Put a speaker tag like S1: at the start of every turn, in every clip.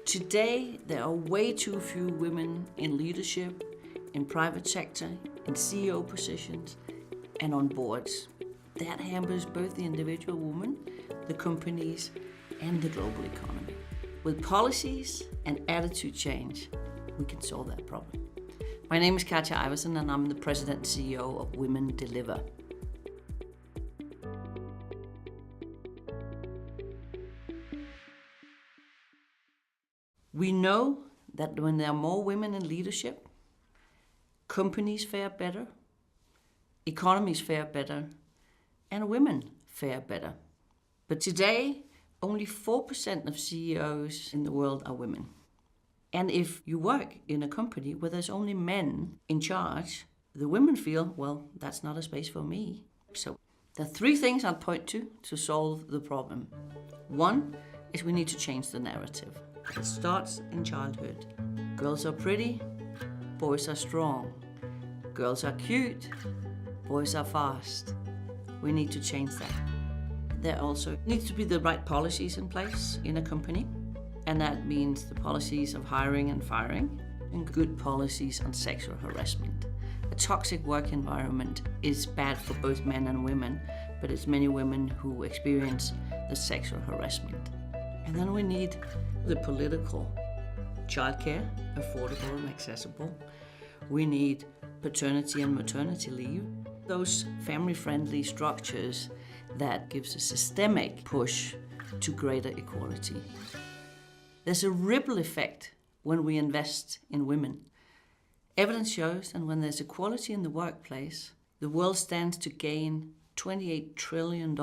S1: Today, there are way too few women in leadership, in private sector, in CEO positions, and on boards. That hampers both the individual woman, the companies, and the global economy. With policies and attitude change, we can solve that problem. My name is Katja Iversen, and I'm the President and CEO of Women Deliver. We know that when there are more women in leadership, companies fare better, economies fare better, and women fare better. But today, only 4% of CEOs in the world are women. And if you work in a company where there's only men in charge, the women feel, well, that's not a space for me. So there are three things I'll point to solve the problem. One is we need to change the narrative. It starts in childhood. Girls are pretty, boys are strong. Girls are cute, boys are fast. We need to change that. There also needs to be the right policies in place in a company, and that means the policies of hiring and firing, and good policies on sexual harassment. A toxic work environment is bad for both men and women, but it's many women who experience the sexual harassment. And then we need the political childcare, affordable and accessible. We need paternity and maternity leave, those family-friendly structures that gives a systemic push to greater equality. There's a ripple effect when we invest in women. Evidence shows that when there's equality in the workplace, the world stands to gain $28 trillion.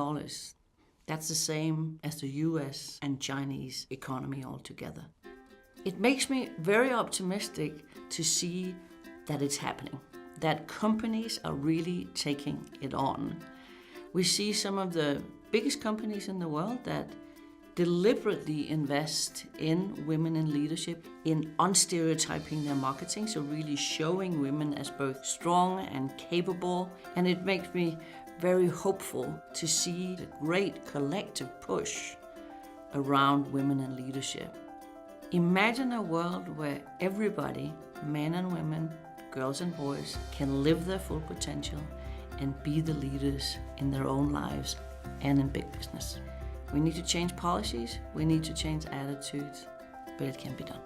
S1: That's the same as the US and Chinese economy altogether. It makes me very optimistic to see that it's happening, that companies are really taking it on. We see some of the biggest companies in the world that deliberately invest in women in leadership, in unstereotyping their marketing, so really showing women as both strong and capable. And it makes me very hopeful to see the great collective push around women in leadership. Imagine a world where everybody, men and women, girls and boys, can live their full potential and be the leaders in their own lives and in big business. We need to change policies, we need to change attitudes, but it can be done.